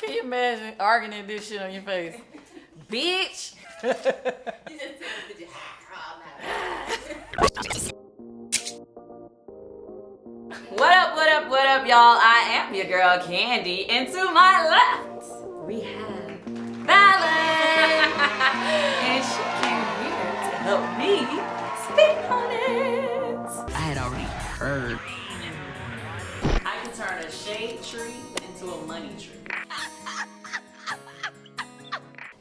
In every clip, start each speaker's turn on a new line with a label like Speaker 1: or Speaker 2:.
Speaker 1: Can you imagine arguing this shit on your face? Bitch!
Speaker 2: You just said the
Speaker 1: What up, y'all? I am your girl, Candy, and to my left, we have Falynn! And she came here to help me speak on it.
Speaker 3: I had already heard.
Speaker 1: I can turn a shade tree into a money tree.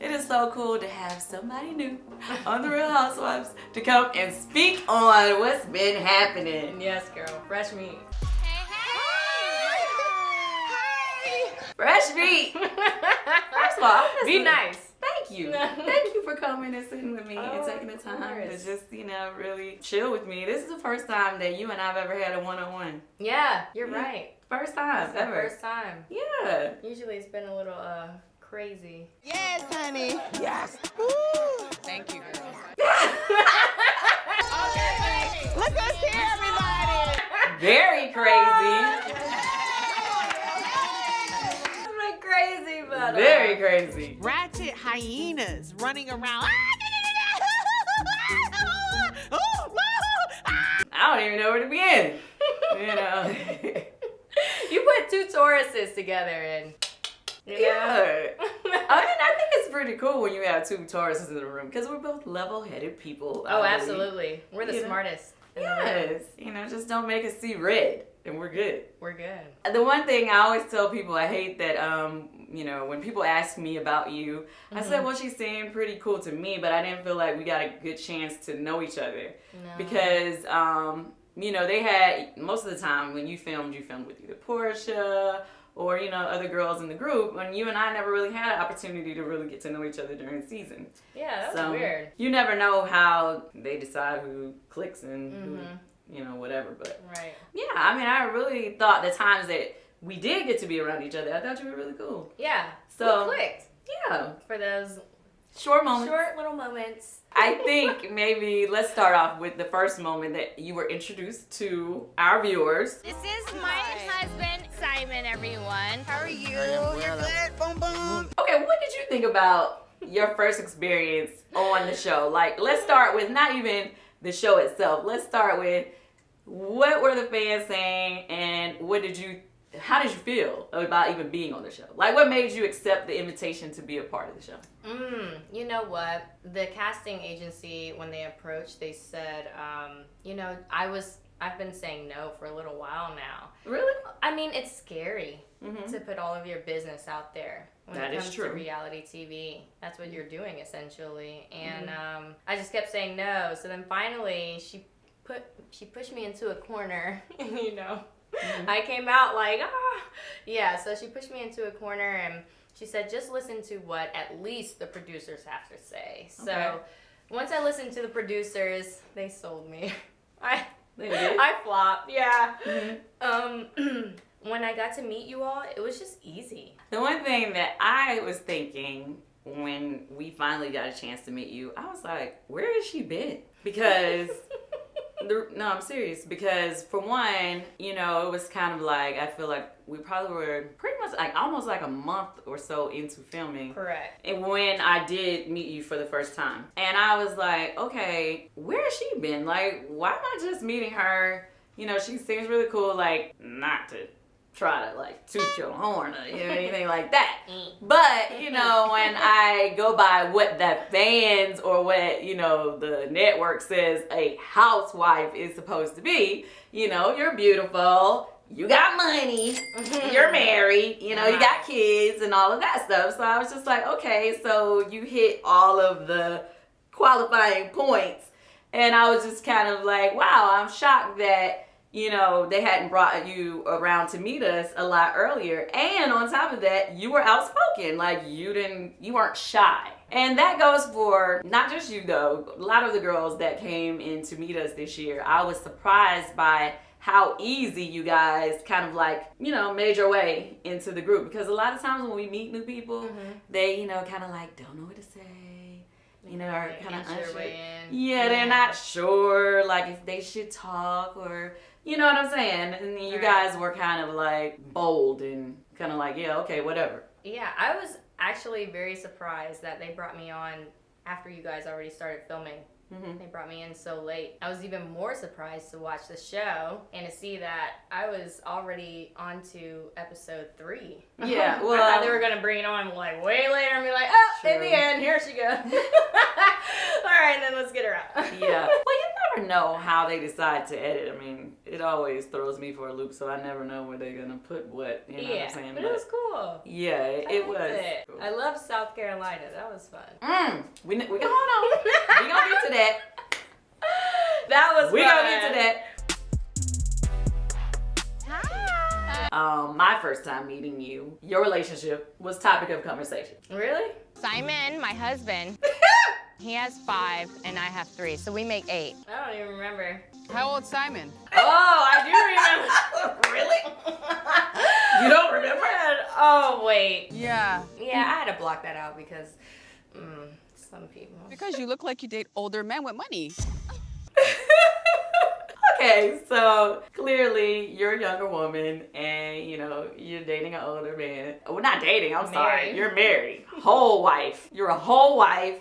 Speaker 1: It is so cool to have somebody new on The Real Housewives to come and speak on what's been happening.
Speaker 2: Yes, girl. Fresh meat.
Speaker 1: Fresh meat. First of all,
Speaker 2: Be nice.
Speaker 1: Thank you. Thank you for coming and sitting with me and taking the time to
Speaker 2: course.
Speaker 1: just, really chill with me. This is the first time that you and I've ever had a one-on-one.
Speaker 2: Yeah, you're right.
Speaker 1: First time
Speaker 2: It's the
Speaker 1: ever.
Speaker 2: first time.
Speaker 1: Yeah.
Speaker 2: Usually it's been a little crazy.
Speaker 3: Yes, honey. Yes. Woo. Thank you, girl. Okay, look us here, everybody.
Speaker 1: Very crazy.
Speaker 2: I'm crazy, but
Speaker 1: Very crazy.
Speaker 3: Ratchet hyenas running around.
Speaker 1: I don't even know where to begin.
Speaker 2: You put two Tauruses together and
Speaker 1: Yeah. I think it's pretty cool when you have two Tauruses in the room because we're both level-headed people.
Speaker 2: Oh, absolutely. We're the
Speaker 1: You know?
Speaker 2: smartest. in the room.
Speaker 1: Yes. Just don't make us see red and we're good.
Speaker 2: We're good.
Speaker 1: The one thing I always tell people, I hate that, when people ask me about you, I said, well, she seemed pretty cool to me, but I didn't feel like we got a good chance to know each other.
Speaker 2: No.
Speaker 1: Because, they had, most of the time when you filmed with either Portia or, other girls in the group, and you and I never really had an opportunity to really get to know each other during the season.
Speaker 2: Yeah, that was weird.
Speaker 1: You never know how they decide who clicks and who, whatever, but.
Speaker 2: Right.
Speaker 1: Yeah, I really thought the times that we did get to be around each other, I thought you were really cool.
Speaker 2: Yeah.
Speaker 1: So
Speaker 2: we clicked
Speaker 1: yeah,
Speaker 2: for those
Speaker 1: short moments.
Speaker 2: short little moments.
Speaker 1: I think maybe let's start off with the first moment that you were introduced to our viewers.
Speaker 4: This is my husband, Simon, everyone. How are you?
Speaker 3: You're good. Boom, boom.
Speaker 1: Okay, what did you think about your first experience on the show? Like, let's start with not even the show itself. Let's start with what were the fans saying and how did you feel about even being on the show? Like, what made you accept the invitation to be a part of the show?
Speaker 2: You know what? The casting agency, when they approached, they said, I've been saying no for a little while now.
Speaker 1: Really?
Speaker 2: I mean, it's scary to put all of your business out there when
Speaker 1: That
Speaker 2: it
Speaker 1: is
Speaker 2: comes
Speaker 1: true.
Speaker 2: to reality TV. That's what you're doing, essentially. And I just kept saying no. So then finally, she pushed me into a corner, I came out like, yeah, so she pushed me into a corner and she said, just listen to what at least the producers have to say.
Speaker 1: Okay.
Speaker 2: So once I listened to the producers, they sold me.
Speaker 1: They did?
Speaker 2: I flopped, yeah. When I got to meet you all, it was just easy.
Speaker 1: The one thing that I was thinking when we finally got a chance to meet you, I was like, where has she been? Because... No, I'm serious, because for one, it was kind of like, I feel like we probably were pretty much like almost like a month or so into filming.
Speaker 2: Correct.
Speaker 1: And when I did meet you for the first time. And I was like, okay, where has she been? Like, why am I just meeting her? She seems really cool, like, not to try to like toot your horn or anything like that. But, when I go by what the fans or what, the network says a housewife is supposed to be, you're beautiful, you got money, you're married, you got kids and all of that stuff. So I was just like, okay, so you hit all of the qualifying points. And I was just kind of like, wow, I'm shocked that they hadn't brought you around to meet us a lot earlier. And on top of that, you were outspoken. Like, you weren't shy. And that goes for not just you, though. A lot of the girls that came in to meet us this year, I was surprised by how easy you guys kind of like, made your way into the group. Because a lot of times when we meet new people, they, kind of like don't know what to say. Are kind of unsure.
Speaker 2: way in.
Speaker 1: Yeah, they're not sure, like, if they should talk or You know what I'm saying? And then you guys were kind of like bold and kind of like, yeah, okay, whatever.
Speaker 2: Yeah, I was actually very surprised that they brought me on after you guys already started filming. They brought me in so late. I was even more surprised to watch the show and to see that I was already on to episode 3.
Speaker 1: Yeah, well,
Speaker 2: I thought they were going to bring it on like way later and be like, oh, in the end, here she goes. All right, then let's get her out.
Speaker 1: Yeah. Well, you never know how they decide to edit. I mean, it always throws me for a loop, so I never know where they're going to put what. You know what I'm saying?
Speaker 2: But it was cool.
Speaker 1: Yeah, it was.
Speaker 2: Cool. I love South Carolina. That was fun.
Speaker 1: We hold on. We gonna get to that.
Speaker 2: That was
Speaker 1: We
Speaker 2: fun.
Speaker 1: gonna get to that. My first time meeting you, your relationship was topic of conversation.
Speaker 2: Really?
Speaker 4: Simon, my husband, he has 5 and I have 3, so we make 8.
Speaker 2: I don't even remember.
Speaker 3: How old's Simon?
Speaker 2: Oh, I do remember.
Speaker 1: Really? You don't remember?
Speaker 2: Oh, wait.
Speaker 3: Yeah.
Speaker 2: Yeah, I had to block that out because some people.
Speaker 3: Because you look like you date older men with money.
Speaker 1: Okay, so clearly you're a younger woman and, you know, you're dating an older man. Well, not dating, I'm sorry.
Speaker 2: Married.
Speaker 1: You're married. Whole wife. You're a whole wife.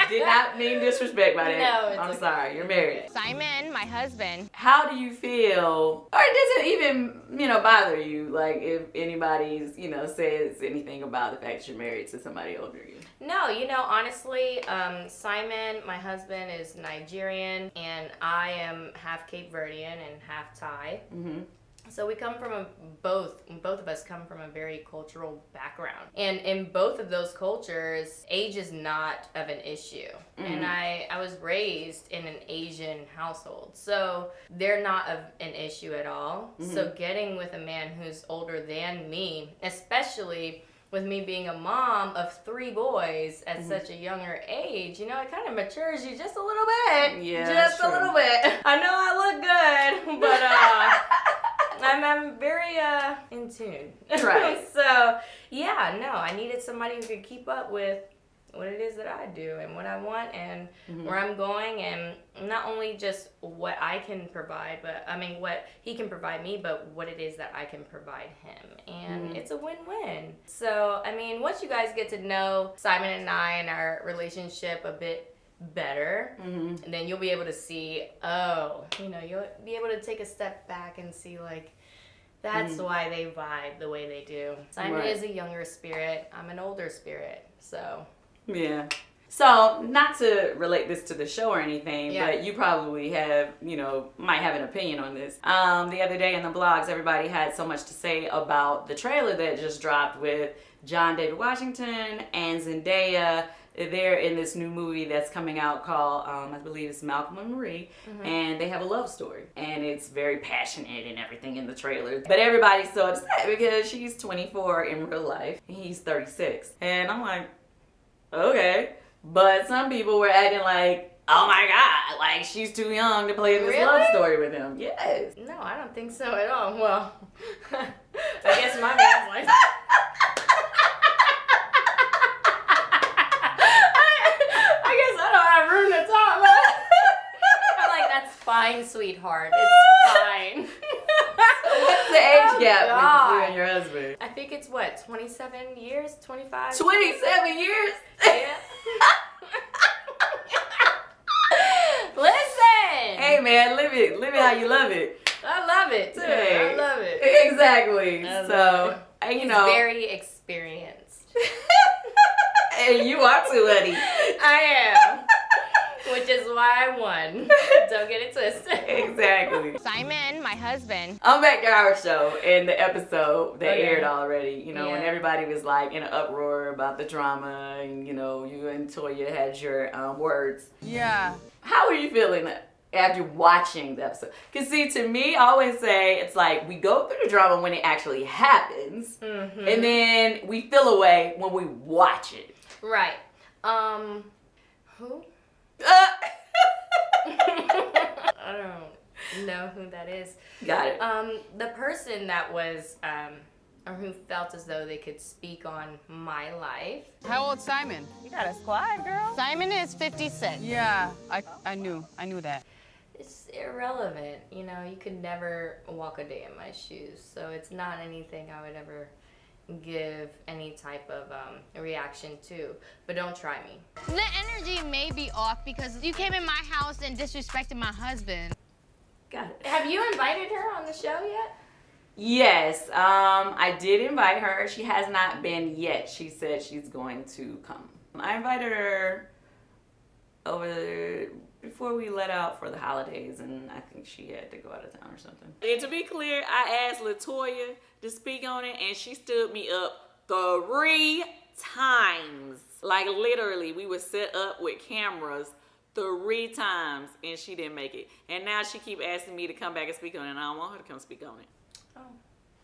Speaker 1: Did not mean disrespect by that.
Speaker 2: No, it's
Speaker 1: I'm
Speaker 2: okay.
Speaker 1: sorry. You're married.
Speaker 4: Simon, my husband,
Speaker 1: How do you feel, or does it even, you know, bother you, like, if anybody's, you know, says anything about the fact that you're married to somebody older than you?
Speaker 2: No, you know, honestly, Simon, my husband, is Nigerian, and I am half Cape Verdean and half Thai.
Speaker 1: Mm-hmm.
Speaker 2: So we come from both of us come from a very cultural background. And in both of those cultures, age is not of an issue. And I was raised in an Asian household. So they're not of an issue at all. So getting with a man who's older than me, especially with me being a mom of 3 boys at such a younger age, you know, it kind of matures you just a little bit.
Speaker 1: Yeah,
Speaker 2: just
Speaker 1: that's
Speaker 2: a
Speaker 1: true.
Speaker 2: little bit. I know I look good, but I'm very in tune.
Speaker 1: Right.
Speaker 2: So yeah, no, I needed somebody who could keep up with what it is that I do and what I want and where I'm going, and not only just what I can provide, but I mean what he can provide me, but what it is that I can provide him. And it's a win-win. So, I mean, once you guys get to know Simon and I and our relationship a bit better, and then you'll be able to see, oh, you know, you'll be able to take a step back and see, like, that's why they vibe the way they do. Simon is a younger spirit, I'm an older spirit, so.
Speaker 1: Yeah. So, not to relate this to the show or anything,
Speaker 2: Yeah.
Speaker 1: but you probably have, you know, might have an opinion on this. The other day in the blogs, everybody had so much to say about the trailer that just dropped with John David Washington and Zendaya. They're in this new movie that's coming out called, I believe it's Malcolm and Marie, and they have a love story. And it's very passionate and everything in the trailer. But everybody's so upset because she's 24 in real life and he's 36. And I'm like, okay. But some people were acting like, oh my God, like she's too young to play this love story with him. Yes.
Speaker 2: No, I don't think so at all. Well, I guess my man's like... I guess I don't have room to talk, but I'm like, that's fine, sweetheart. It's fine.
Speaker 1: What's the age gap
Speaker 2: God.
Speaker 1: with you and your husband?
Speaker 2: I think it's what, 27 years? 25?
Speaker 1: 27 years?
Speaker 2: Yeah. Listen!
Speaker 1: Hey man, live it how you love it.
Speaker 2: I love it too.
Speaker 1: Hey.
Speaker 2: I love it.
Speaker 1: Exactly.
Speaker 2: I
Speaker 1: So,
Speaker 2: love it.
Speaker 1: you
Speaker 2: He's
Speaker 1: know.
Speaker 2: very experienced.
Speaker 1: And you are too, honey.
Speaker 2: I am. Which is why I won. Don't get it twisted.
Speaker 1: Exactly.
Speaker 4: Simon, my husband,
Speaker 1: I'm back to our show and the episode that
Speaker 2: Okay.
Speaker 1: aired already. You know, when
Speaker 2: Yeah.
Speaker 1: everybody was like in an uproar about the drama, and you know, you and Toya had your words.
Speaker 3: Yeah.
Speaker 1: How are you feeling after watching the episode? Because see, to me, I always say it's like we go through the drama when it actually happens, and then we feel away when we watch it.
Speaker 2: Right. Who? I don't know who that is.
Speaker 1: Got it.
Speaker 2: The person that was, or who felt as though they could speak on my life.
Speaker 3: How old's Simon?
Speaker 4: you got a squad, girl. Simon is 56.
Speaker 3: Yeah, I knew that.
Speaker 2: it's irrelevant. You know, you could never walk a day in my shoes. So it's not anything I would ever give any type of reaction to. But don't try me.
Speaker 4: The energy may be off because you came in my house and disrespected my husband.
Speaker 1: Got it.
Speaker 2: Have you invited her on the show yet?
Speaker 1: Yes, I did invite her. She has not been yet. She said she's going to come. I invited her before we let out for the holidays, and I think she had to go out of town or something. And to be clear, I asked LaToya to speak on it, and she stood me up 3 times. Like literally, we were set up with cameras 3 times, and she didn't make it. And now she keep asking me to come back and speak on it, and I don't want her to come speak on it. Oh.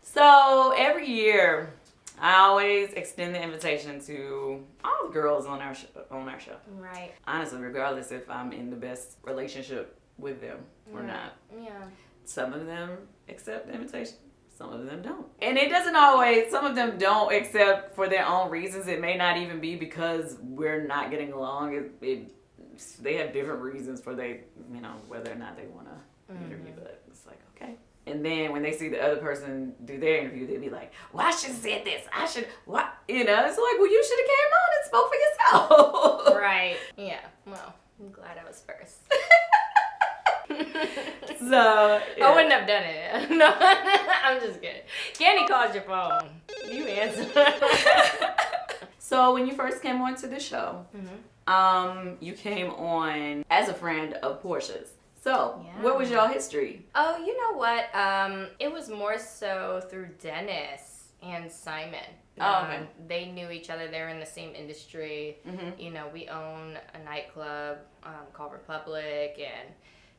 Speaker 1: So every year, I always extend the invitation to all the girls on our show.
Speaker 2: Right.
Speaker 1: Honestly, regardless if I'm in the best relationship with them or not.
Speaker 2: Yeah.
Speaker 1: Some of them accept the invitation. Some of them don't. And it doesn't always, some of them don't accept for their own reasons. It may not even be because we're not getting along. They have different reasons for whether or not they want to interview, but it's like, okay. And then when they see the other person do their interview, they'll be like, well, I should have said this. What? You know, it's like, well, you should have came on and spoke for yourself.
Speaker 2: Right. Yeah. Well, I'm glad I was first.
Speaker 1: So, yeah.
Speaker 2: I wouldn't have done it. No, I'm just kidding. Candy calls your phone. You answer.
Speaker 1: So when you first came on to the show, you came on as a friend of Portia's. So, what was y'all history?
Speaker 2: Oh, you know what? It was more so through Dennis and Simon.
Speaker 1: Okay.
Speaker 2: They knew each other. They were in the same industry. You know, we own a nightclub called Republic, and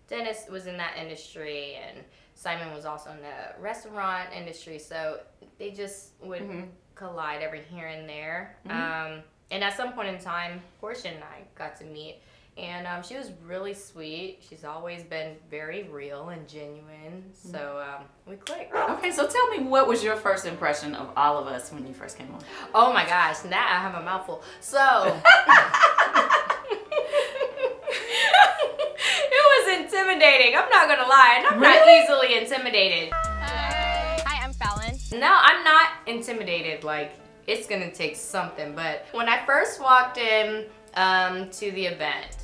Speaker 2: Dennis was in that industry, and Simon was also in the restaurant industry. So they just would collide every here and there. And at some point in time, Portia and I got to meet. And she was really sweet. She's always been very real and genuine. So we clicked.
Speaker 1: Okay, so tell me, what was your first impression of all of us when you first came on?
Speaker 2: Oh my gosh, now I have a mouthful. So it was intimidating. I'm not gonna lie. And I'm not easily intimidated.
Speaker 4: Hi, I'm Falynn.
Speaker 2: No, I'm not intimidated. Like, it's gonna take something. But when I first walked in to the event.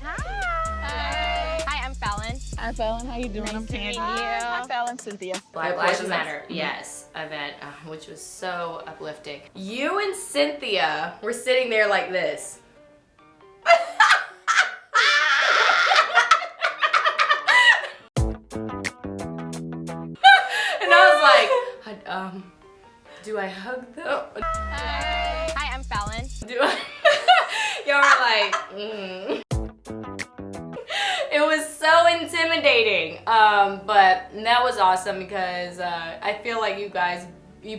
Speaker 4: Hi, I'm Falynn.
Speaker 3: Hi, Falynn. How you doing?
Speaker 4: Nice
Speaker 3: I'm
Speaker 4: to meet
Speaker 3: Tandy.
Speaker 4: you.
Speaker 3: Hi, Falynn. Cynthia.
Speaker 2: Black Lives Matter, yes, event, which was so uplifting. You and Cynthia were sitting there like this. And I was like, do I hug them?
Speaker 4: Hi, I'm Falynn.
Speaker 2: Do I? Y'all were like, It was so intimidating, but that was awesome because I feel like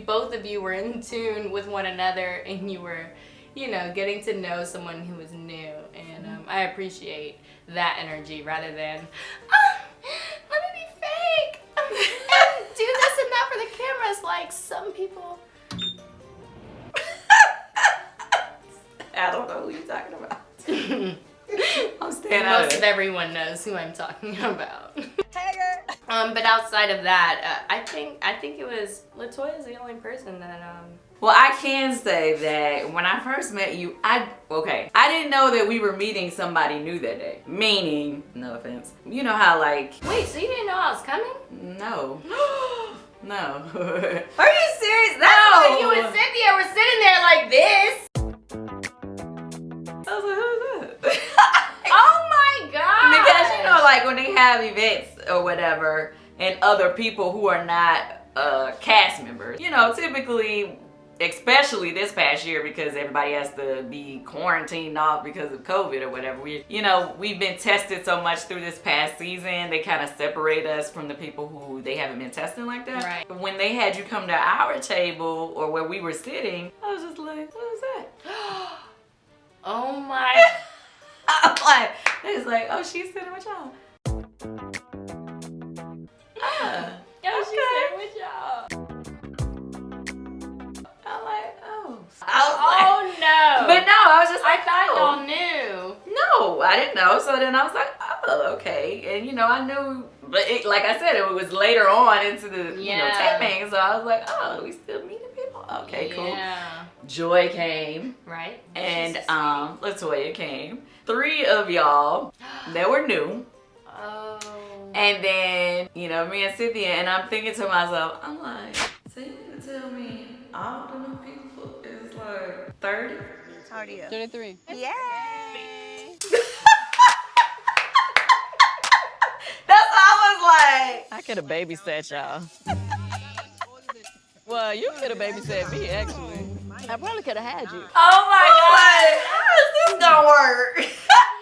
Speaker 2: both of you were in tune with one another, and you were, getting to know someone who was new, and I appreciate that energy rather than, let me be fake and do this and that for the cameras like some people.
Speaker 1: I don't know who you're talking about. I'm staying out of
Speaker 2: Most
Speaker 1: it.
Speaker 2: of everyone knows who I'm talking about.
Speaker 3: Hey, girl.
Speaker 2: But outside of that, I think it was LaToya's the only person that
Speaker 1: Well, I can say that when I first met you, I didn't know that we were meeting somebody new that day. Meaning, no offense, you know how like,
Speaker 2: Wait, so you didn't know I was coming?
Speaker 1: no. No.
Speaker 2: Are you serious? That's why you and Cynthia were sitting there like this.
Speaker 1: I was like, who's that?
Speaker 2: Oh my god!
Speaker 1: Because like when they have events or whatever, and other people who are not cast members, typically, especially this past year because everybody has to be quarantined off because of COVID or whatever. We've been tested so much through this past season, they kind of separate us from the people who they haven't been testing like that.
Speaker 2: Right.
Speaker 1: But when they had you come to our table or where we were sitting, I was just like, what is that?
Speaker 2: Oh my.
Speaker 1: I'm like, it's like, oh, she's sitting with y'all.
Speaker 2: Yo, she's sitting with y'all.
Speaker 1: I'm like, oh.
Speaker 2: Oh no.
Speaker 1: But no, I was just
Speaker 2: I
Speaker 1: like,
Speaker 2: thought
Speaker 1: oh.
Speaker 2: y'all knew.
Speaker 1: No. oh, I didn't know. So then I was like, oh, okay. And, you know, I knew, but like I said, it was later on into the, you know, taping. So I was like, oh, we still meeting people? Okay, cool. Joy came.
Speaker 2: Right.
Speaker 1: And Latoya came. 3 of y'all that were new.
Speaker 2: Oh.
Speaker 1: And then, you know, me and Cynthia, and I'm thinking to myself, I'm like, so you mean to tell me all the new people is like 30?
Speaker 3: How old are you?
Speaker 5: 33.
Speaker 3: Yay!
Speaker 1: That's how I was like.
Speaker 5: I could have babysat y'all. Well, you could have babysat me, actually. I probably could have had you.
Speaker 1: Oh my God, how is this gonna work?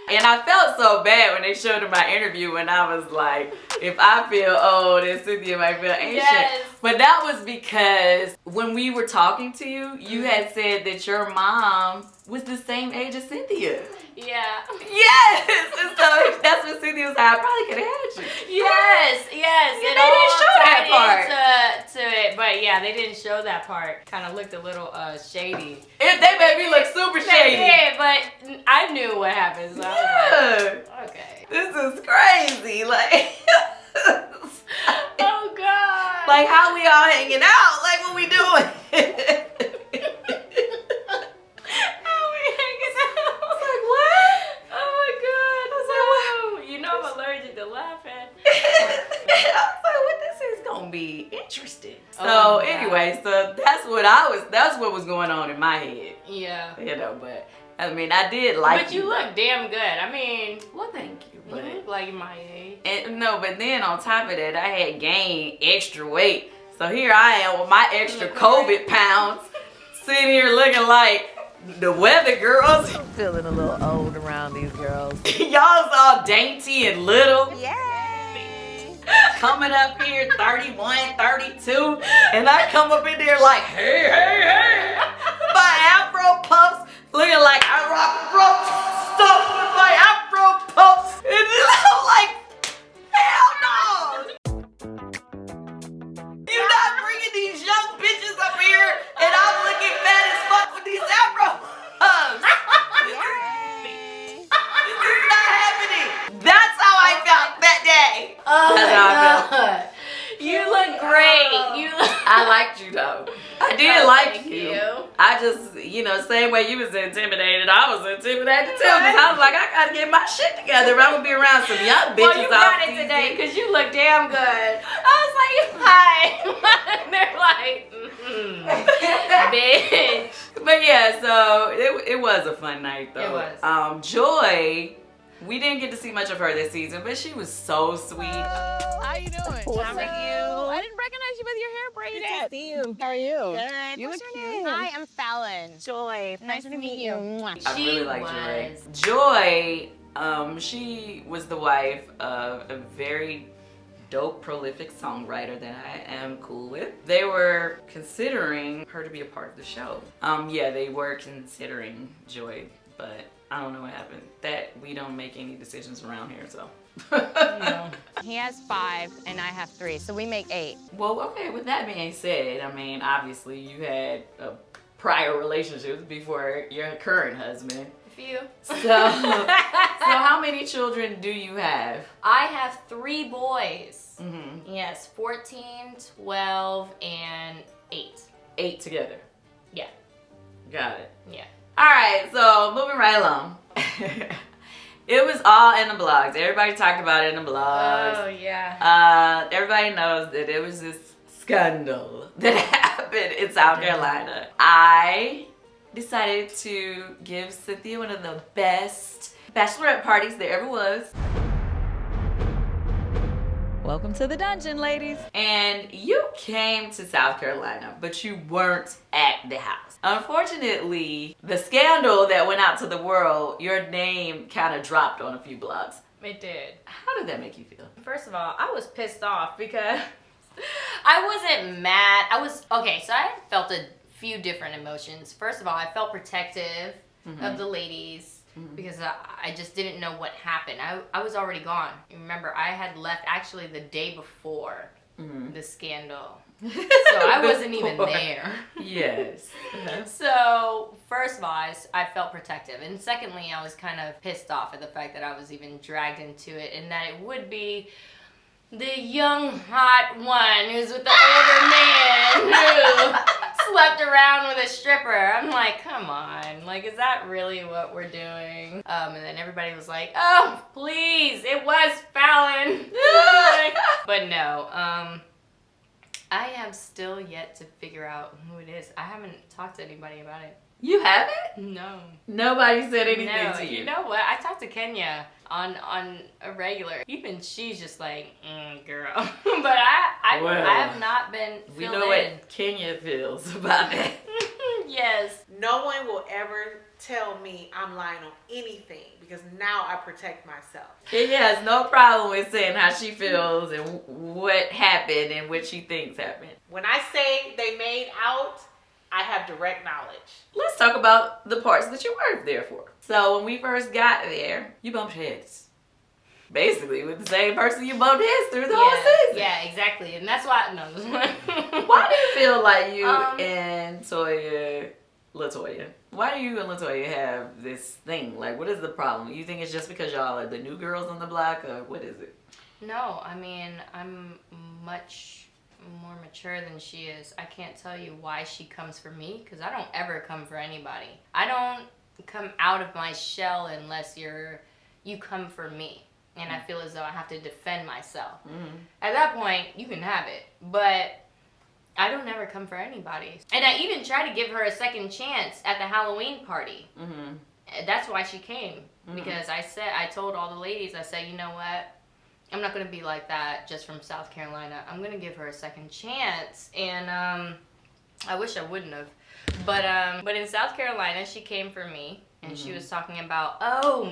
Speaker 1: And I felt so bad when they showed in my interview when I was like, if I feel old and Cynthia might feel ancient.
Speaker 2: Yes.
Speaker 1: But that was because when we were talking to you, you had said that your mom was the same age as Cynthia.
Speaker 2: Yeah.
Speaker 1: Yes! And so that's what Cynthia was like, I probably could have had you.
Speaker 2: Yes.
Speaker 1: Yeah,
Speaker 2: It
Speaker 1: they didn't
Speaker 2: all
Speaker 1: show that
Speaker 2: tied
Speaker 1: part.
Speaker 2: into it, but yeah, they didn't show that part. Kind of looked a little shady.
Speaker 1: If they made me look super shady.
Speaker 2: Yeah, but I knew what happened. So I was like, okay.
Speaker 1: This is crazy. Like,
Speaker 2: Oh God.
Speaker 1: like how we all hanging out? Like what we doing? Be interesting. So anyway, so that's what was going on in my head.
Speaker 2: Yeah.
Speaker 1: You know, but I mean, I did like
Speaker 2: But you look damn good. I mean,
Speaker 1: well, thank you.
Speaker 2: you
Speaker 1: But
Speaker 2: look like my age.
Speaker 1: and no, but then on top of that, I had gained extra weight. So here I am with my extra COVID pounds, sitting here looking like the weather girls.
Speaker 5: I'm feeling a little old around these girls.
Speaker 1: Y'all's all dainty and little.
Speaker 3: Yay!
Speaker 1: Coming up here 31, 32, and I come up in there like, hey. My afro puffs looking like I rock stuff with my afro puffs. And I'm like, hell no. You're not bringing these young bitches up here and I'm looking fat as fuck with these afro puffs. This is not happening. That's how I felt that day.
Speaker 2: Oh
Speaker 1: That's how I felt.
Speaker 2: You look great.
Speaker 1: I liked you though. I did like
Speaker 2: thank
Speaker 1: you.
Speaker 2: you.
Speaker 1: I just, you know, same way you was intimidated, I was intimidated too. Because I was like, I gotta get my shit together. I'm gonna be around some young bitches.
Speaker 2: Well, you got it today because you look damn good. I was like, hi. And they're like, bitch.
Speaker 1: But yeah, so it was a fun night though.
Speaker 2: It was.
Speaker 1: Joy, we didn't get to see much of her this season, but she was so sweet.
Speaker 5: How you doing?
Speaker 3: What's up?
Speaker 5: I didn't recognize you with your hair braided.
Speaker 3: Good to see you.
Speaker 5: How are you?
Speaker 3: Good.
Speaker 5: You
Speaker 3: What's
Speaker 5: look
Speaker 3: your
Speaker 5: cute.
Speaker 3: name?
Speaker 4: Hi, I'm Falynn.
Speaker 3: Joy.
Speaker 4: Nice to meet you.
Speaker 1: I
Speaker 2: She
Speaker 1: really like
Speaker 2: was.
Speaker 1: Joy. Joy, she was the wife of a very dope, prolific songwriter that I am cool with. They were considering her to be a part of the show. Yeah, they were considering Joy, but I don't know what happened. That we don't make any decisions around here, so.
Speaker 2: No.
Speaker 4: He has 5 and I have 3, so we make 8.
Speaker 1: Well, okay, with that being said, I mean, obviously you had prior relationships before your current husband.
Speaker 2: A few.
Speaker 1: So how many children do you have?
Speaker 2: I have 3 boys.
Speaker 1: Mm-hmm.
Speaker 2: Yes, 14, 12, and 8.
Speaker 1: 8 together.
Speaker 2: Yeah.
Speaker 1: Got it.
Speaker 2: Yeah.
Speaker 1: All right, so moving right along. It was all in the blogs. Everybody talked about it in the blogs.
Speaker 2: Oh, yeah.
Speaker 1: Everybody knows that it was this scandal that happened in South Carolina. I decided to give Cynthia one of the best bachelorette parties there ever was.
Speaker 5: Welcome to the dungeon, ladies.
Speaker 1: And you came to South Carolina, but you weren't at the house. Unfortunately, the scandal that went out to the world, your name kind of dropped on a few blogs.
Speaker 2: It did.
Speaker 1: How did that make you feel?
Speaker 2: First of all, I was pissed off because I wasn't mad. Okay, so I felt a few different emotions. First of all, I felt protective of the ladies. Because I just didn't know what happened. I was already gone. Remember, I had left actually the day before the scandal. So I wasn't even there.
Speaker 1: Yes.
Speaker 2: So first of all, I felt protective, and secondly, I was kind of pissed off at the fact that I was even dragged into it, and that it would be the young hot one who's with the older man who slept around with a stripper. I'm like, come on, like, is that really what we're doing? And then everybody was like, oh, please, it was Falynn. But no, I have still yet to figure out who it is. I haven't talked to anybody about it.
Speaker 1: You haven't?
Speaker 2: No.
Speaker 1: Nobody said anything
Speaker 2: No,
Speaker 1: to you.
Speaker 2: you know what? I talked to Kenya on a regular. Even she's just like, girl. But I have not been filled
Speaker 1: We know what Kenya feels about it.
Speaker 2: Yes.
Speaker 3: No one will ever tell me I'm lying on anything because now I protect myself.
Speaker 1: Kenya has no problem with saying how she feels and what happened and what she thinks happened.
Speaker 3: When I say they made out, I have direct knowledge.
Speaker 1: Let's talk about the parts that you worked there for. So when we first got there, you bumped heads. Basically with the same person you bumped heads through the whole season.
Speaker 2: Yeah, exactly. And that's why, no.
Speaker 1: Why do you feel like you and LaToya, why do you and LaToya have this thing? Like, what is the problem? You think it's just because y'all are the new girls on the block, or what is it?
Speaker 2: No, I mean, I'm much more mature than she is. I can't tell you why she comes for me, because I don't ever come for anybody. I don't come out of my shell unless you come for me. And I feel as though I have to defend myself. Mm-hmm. At that point, you can have it. But I don't ever come for anybody. And I even tried to give her a second chance at the Halloween party. Mm-hmm. That's why she came. Mm-hmm. Because I told all the ladies, I said, you know what? I'm not going to be like that just from South Carolina. I'm going to give her a second chance. And I wish I wouldn't have. But in South Carolina, she came for me. And she was talking about,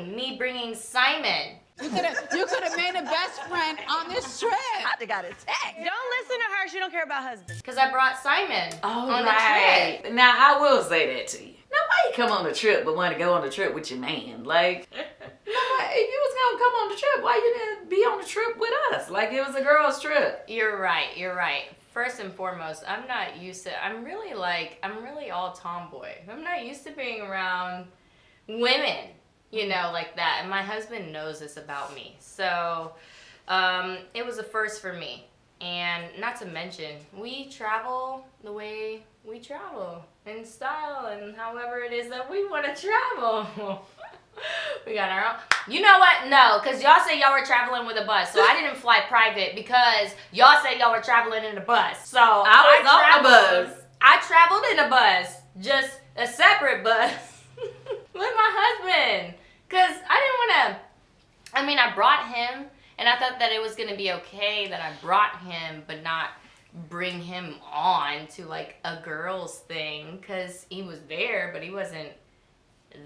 Speaker 2: me bringing Simon.
Speaker 6: You could have made a best friend on this trip.
Speaker 5: I got a text. Don't listen to her. She don't care about husbands.
Speaker 2: Because I brought Simon on the trip.
Speaker 1: Now, I will say that to you. Now, why you come on the trip but want to go on the trip with your man? Like, if you was going to come on the trip, why you didn't be on the trip with us? Like, it was a girl's trip.
Speaker 2: You're right. First and foremost, I'm not used to, I'm really all tomboy. I'm not used to being around women, like that. And my husband knows this about me. So, it was a first for me. And not to mention, we travel the way we travel in style and however it is that we want to travel. We got our own. You know what? No, because y'all say y'all were traveling with a bus. So I didn't fly private because y'all say y'all were traveling in a bus. So
Speaker 1: I was on a bus.
Speaker 2: I traveled in a bus, just a separate bus with my husband. Because I didn't want to, I brought him. And I thought that it was going to be okay that I brought him, but not bring him on to like a girls thing. Because he was there, but he wasn't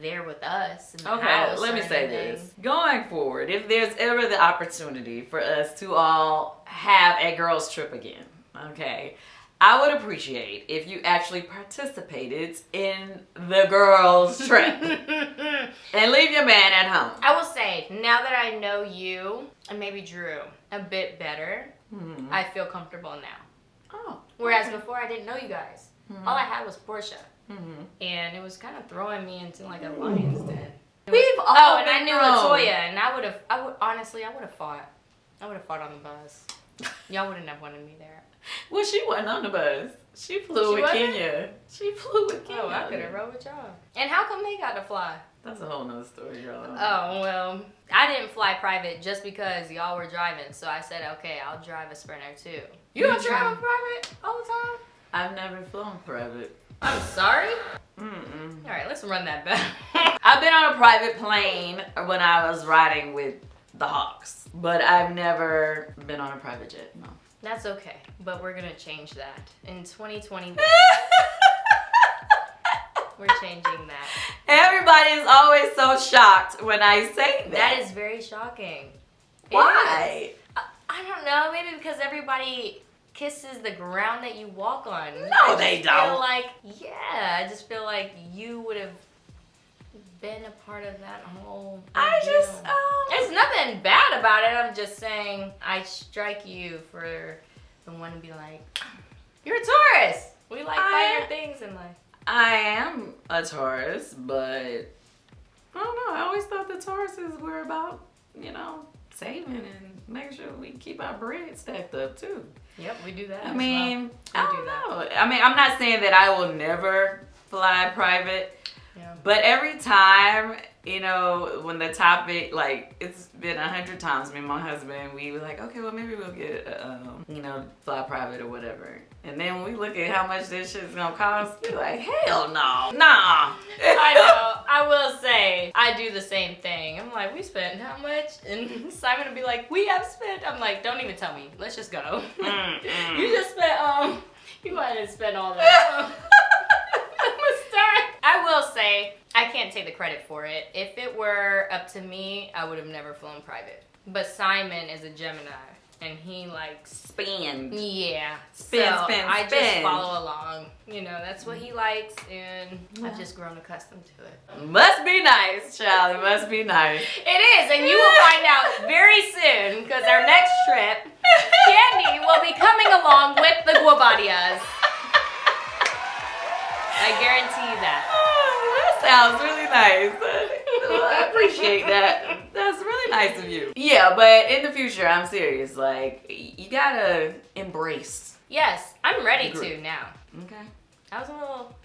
Speaker 2: there with us. In the house
Speaker 1: let me
Speaker 2: or
Speaker 1: say
Speaker 2: anything.
Speaker 1: this. Going forward, if there's ever the opportunity for us to all have a girls trip again, okay, I would appreciate if you actually participated in the girls trip and leave your man at home.
Speaker 2: I will say, now that I know you and maybe Drew a bit better, I feel comfortable now.
Speaker 1: Oh.
Speaker 2: Whereas before I didn't know you guys. All I had was Portia. And it was kind of throwing me into like a lion's den.
Speaker 1: We've all
Speaker 2: and I
Speaker 1: been
Speaker 2: knew
Speaker 1: grown.
Speaker 2: LaToya, and I would have fought. I would have fought on the bus. Y'all wouldn't have wanted me there.
Speaker 1: Well, she wasn't on the bus. She flew with
Speaker 2: wasn't?
Speaker 1: Kenya. She flew with Kenya.
Speaker 2: Oh, I could have rode with y'all. And how come they got to fly?
Speaker 1: That's a whole nother story, y'all.
Speaker 2: Oh, well, I didn't fly private just because y'all were driving. So I said, okay, I'll drive a Sprinter too. You don't drive private all the time?
Speaker 1: I've never flown private.
Speaker 2: I'm sorry? All right, let's run that back.
Speaker 1: I've been on a private plane when I was riding with the Hawks, but I've never been on a private jet, no.
Speaker 2: That's okay, but we're gonna change that. In 2021, we're changing that.
Speaker 1: Everybody is always so shocked when I say that.
Speaker 2: That is very shocking.
Speaker 1: Why?
Speaker 2: I don't know, maybe because everybody kisses the ground that you walk on.
Speaker 1: No, they don't.
Speaker 2: I just feel like you would have been a part of that whole
Speaker 1: There's
Speaker 2: nothing bad about it. I'm just saying I strike you for the one to be like, you're a Taurus. We like finer things in life.
Speaker 1: I am a Taurus, but I don't know. I always thought the Tauruses were about, you know, saving and making sure we keep our bread stacked up too.
Speaker 2: Yep, we do that.
Speaker 1: I mean,
Speaker 2: well.
Speaker 1: I don't know. I mean, I'm not saying that I will never fly private, but every time, you know, when the topic, like, it's been 100 times, me and my husband, we were like, okay, well, maybe we'll get, you know, fly private or whatever. And then when we look at how much this shit's gonna cost, we're like, hell no, nah.
Speaker 2: I know. I will say, I do the same thing. I'm like, we spent how much? And Simon will be like, we have spent. I'm like, don't even tell me. Let's just go. You just spent, you might have spent all that. I will say, I can't take the credit for it. If it were up to me, I would have never flown private. But Simon is a Gemini, and he likes
Speaker 1: Spin.
Speaker 2: yeah.
Speaker 1: Spin,
Speaker 2: so
Speaker 1: spin,
Speaker 2: I
Speaker 1: spin.
Speaker 2: just follow along. You know, that's what he likes, and I've just grown accustomed to it.
Speaker 1: Must be nice, child. It must be nice.
Speaker 2: It is, and you will find out very soon, because our next trip, Candy will be coming along with the Guabadias. I guarantee you that.
Speaker 1: Oh, that sounds really nice. I appreciate that. That's really nice of you. Yeah, but in the future, I'm serious. Like, you gotta embrace.
Speaker 2: Yes, I'm ready
Speaker 1: Agree.
Speaker 2: to now.
Speaker 1: Okay.
Speaker 2: I was a little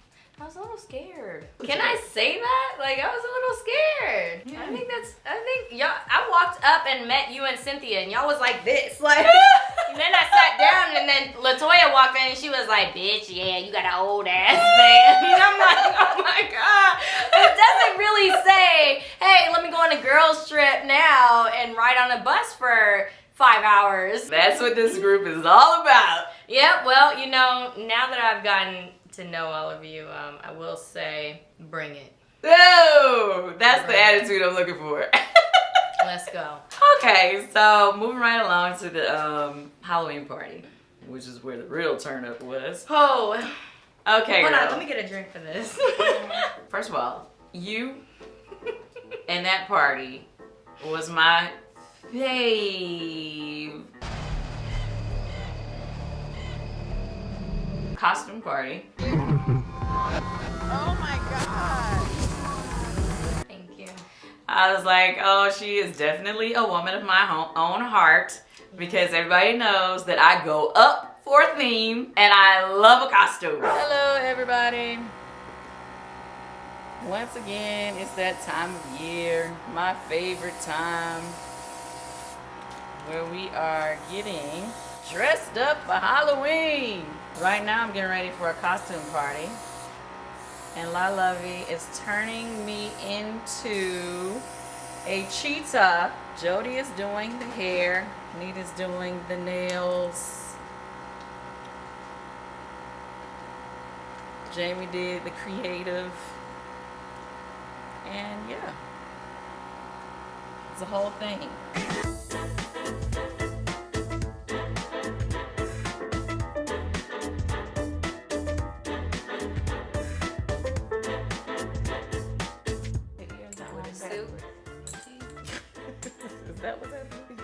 Speaker 2: scared. Can I say that? Like, I was a little scared.
Speaker 1: Yeah.
Speaker 2: I think y'all, I walked up and met you and Cynthia, and y'all was like this. Like, and then I sat down, and then LaToya walked in, and she was like, bitch, yeah, you got an old ass man. And I'm like, oh my God. It doesn't really say, hey, let me go on a girls trip now and ride on a bus for 5 hours.
Speaker 1: That's what this group is all about.
Speaker 2: Yeah, well, you know, now that I've gotten to know all of you, I will say, bring it.
Speaker 1: Oh, that's the attitude I'm looking for.
Speaker 2: Let's go.
Speaker 1: Okay, so moving right along to the Halloween party, which is where the real turn up was.
Speaker 2: Oh,
Speaker 1: Okay,
Speaker 2: hold on,
Speaker 1: girl.
Speaker 2: let me get a drink for this.
Speaker 1: First of all, you and that party was my fave costume party.
Speaker 6: Oh my God.
Speaker 2: Thank you.
Speaker 1: I was like, oh, she is definitely a woman of my own heart, because everybody knows that I go up for a theme and I love a costume. Hello, everybody. Once again, it's that time of year, my favorite time, where we are getting dressed up for Halloween. Right now, I'm getting ready for a costume party, and La Lovey is turning me into a cheetah. Jody is doing the hair, Nita's doing the nails, Jamie did the creative, and yeah, it's a whole thing. Is that what's happening?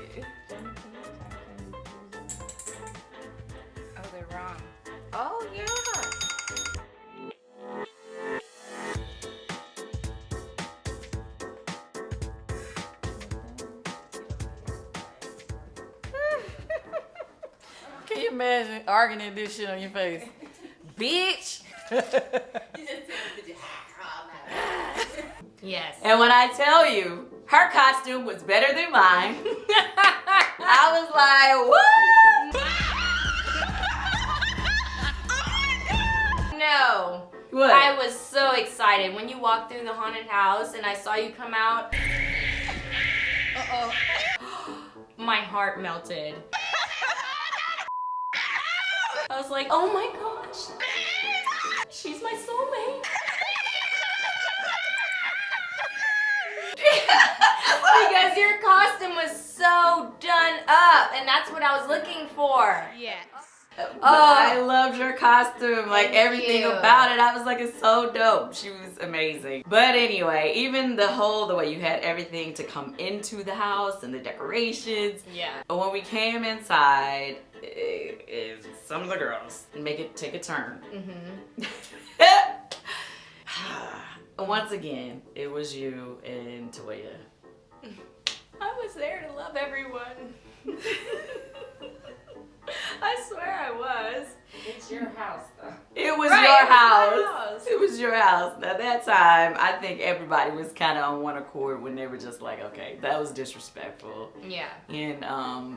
Speaker 4: Oh, they're wrong.
Speaker 1: Oh yeah. Can you imagine arguing this shit on your face? Bitch!
Speaker 2: Yes.
Speaker 1: And when I tell you, her costume was better than mine, I was like, what?
Speaker 2: No.
Speaker 1: What?
Speaker 2: I was so excited when you walked through the haunted house and I saw you come out. Uh-oh. My heart melted. I was like, oh my gosh. She's my soulmate. Because your costume was so done up, and that's what I was looking for.
Speaker 4: Yes.
Speaker 1: I loved your costume, like
Speaker 2: Thank
Speaker 1: everything
Speaker 2: you.
Speaker 1: about it. I was like, it's so dope. She was amazing. But anyway, even the way you had everything to come into the house and the decorations.
Speaker 2: Yeah.
Speaker 1: When we came inside, some of the girls take a turn. Once again, it was you and Toya.
Speaker 2: I was there to love everyone. I swear I was.
Speaker 3: It's your house, though.
Speaker 1: It was
Speaker 2: Right,
Speaker 1: your
Speaker 2: it was my
Speaker 1: house.
Speaker 2: house.
Speaker 1: It was your house. Now that time, I think everybody was kind of on one accord when they were just like, okay, that was disrespectful.
Speaker 2: Yeah.
Speaker 1: And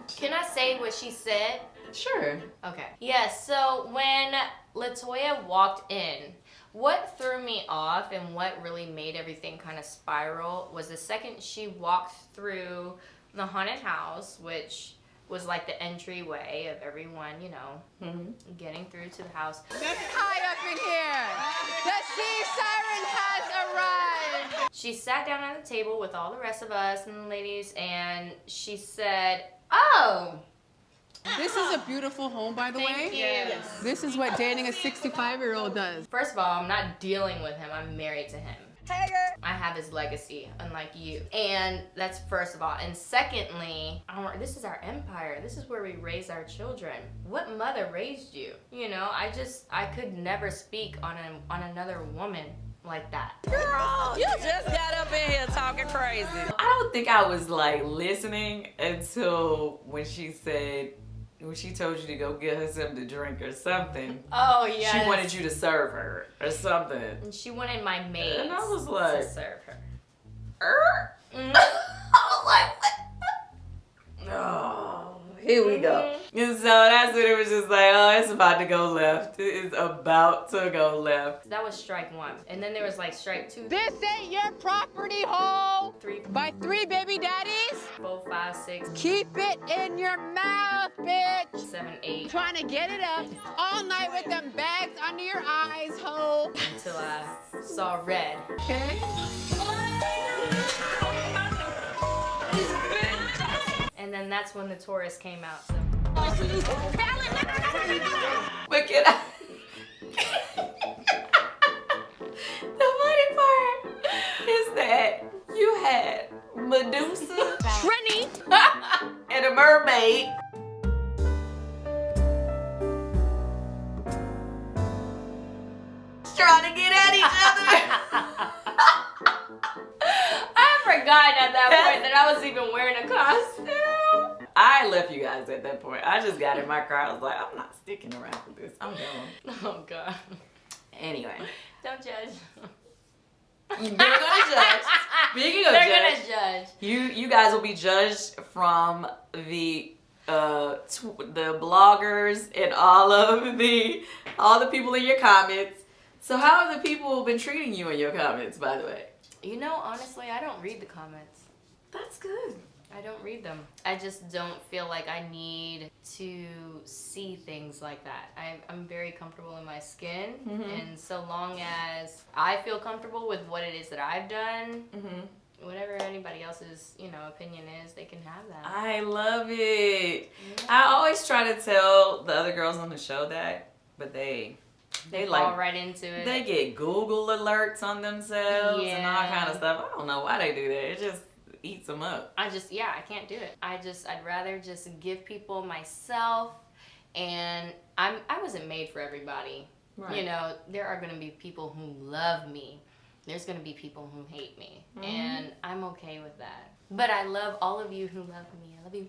Speaker 2: Can I say what she said?
Speaker 1: sure.
Speaker 2: Okay. Yes, so when LaToya walked in, what threw me off and what really made everything kind of spiral was the second she walked through the haunted house, which was like the entryway of everyone, you know, getting through to the house.
Speaker 6: High up in here. The sea siren has arrived.
Speaker 2: She sat down at the table with all the rest of us and the ladies, and she said, "Oh,
Speaker 6: This is a beautiful home, by the
Speaker 2: thank
Speaker 6: way.
Speaker 2: you."
Speaker 6: This is what dating a 65-year-old does.
Speaker 2: First of all, I'm not dealing with him. I'm married to him. I have his legacy, unlike you. And that's first of all. And secondly, this is our empire. This is where we raise our children. What mother raised you? You know, I could never speak on another woman like that.
Speaker 5: Girl, you just got up in here talking crazy.
Speaker 1: I don't think I was like listening until when she told you to go get her something to drink or something.
Speaker 2: Oh, yeah.
Speaker 1: She wanted you to serve her or something.
Speaker 2: And she wanted my maid
Speaker 1: And I was like,
Speaker 2: to serve her.
Speaker 1: I was like, what? Oh, here we go. And so that's when it was just like, oh, it's about to go left. It is about to go left.
Speaker 2: That was strike one. And then there was like strike 2,
Speaker 6: This ain't your property, ho.
Speaker 2: 3,
Speaker 6: By 3 baby daddies.
Speaker 2: 4, 5, 6,
Speaker 6: Keep it in your mouth, bitch.
Speaker 2: 7, 8,
Speaker 6: Trying to get it up all night with them bags under your eyes, ho.
Speaker 2: until I saw red.
Speaker 6: Okay.
Speaker 2: And then that's when the tourist came out. So.
Speaker 1: But can I? The funny part is that you had Medusa,
Speaker 4: Trini.
Speaker 1: and a mermaid. Trying to get at each other.
Speaker 2: I forgot at that point that I was even wearing a costume.
Speaker 1: I left you guys at that point. I just got in my car. I was like, I'm not sticking around for this. I'm going.
Speaker 2: Oh, God.
Speaker 1: Anyway,
Speaker 2: Don't judge.
Speaker 1: they're gonna judge. Speaking of
Speaker 2: They're
Speaker 1: judge,
Speaker 2: gonna judge.
Speaker 1: you guys will be judged from the bloggers and all the people in your comments. So how have the people been treating you in your comments, by the way?
Speaker 2: You know, honestly, I don't read the comments.
Speaker 1: That's good.
Speaker 2: I don't read them. I just don't feel like I need to see things like that. I'm very comfortable in my skin, and so long as I feel comfortable with what it is that I've done, whatever anybody else's, opinion is, they can have that.
Speaker 1: I love it. I always try to tell the other girls on the show that, but they
Speaker 2: Fall
Speaker 1: like
Speaker 2: right into it.
Speaker 1: they get Google alerts on themselves and all
Speaker 2: Yeah.
Speaker 1: kind of stuff. I don't know why they do that. It just eats them up.
Speaker 2: I can't do it. I'd rather just give people myself, and I wasn't made for everybody.
Speaker 1: Right.
Speaker 2: There are going to be people who love me. There's going to be people who hate me, and I'm okay with that. But I love all of you who love me. I love you.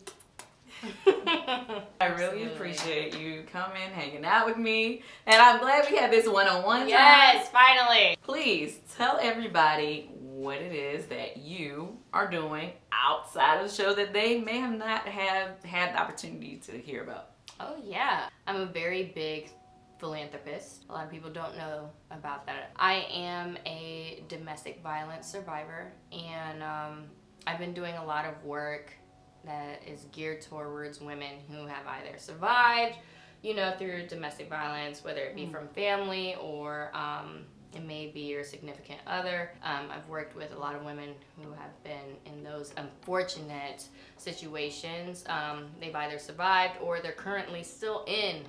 Speaker 1: I really appreciate you coming, hanging out with me, and I'm glad we had this one-on-one
Speaker 2: Yes,
Speaker 1: time.
Speaker 2: finally.
Speaker 1: Please tell everybody what it is that you are doing outside of the show that they may have not have had the opportunity to hear about.
Speaker 2: Oh, yeah. I'm a very big philanthropist. A lot of people don't know about that. I am a domestic violence survivor, and I've been doing a lot of work that is geared towards women who have either survived, through domestic violence, whether it be from family or it may be your significant other. I've worked with a lot of women who have been in those unfortunate situations. They've either survived or they're currently still in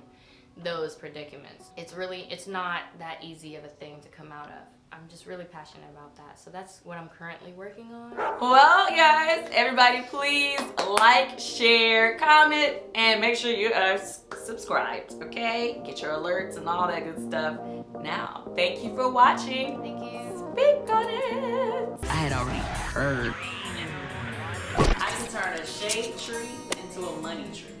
Speaker 2: those predicaments. It's not that easy of a thing to come out of. I'm just really passionate about that. So that's what I'm currently working on.
Speaker 1: Well, guys, everybody please like, share, comment, and make sure you are subscribed, okay? Get your alerts and all that good stuff. Now, thank you for watching.
Speaker 2: Thank you.
Speaker 1: Speak on it.
Speaker 5: I had already heard.
Speaker 1: I can turn a shade tree into a money tree.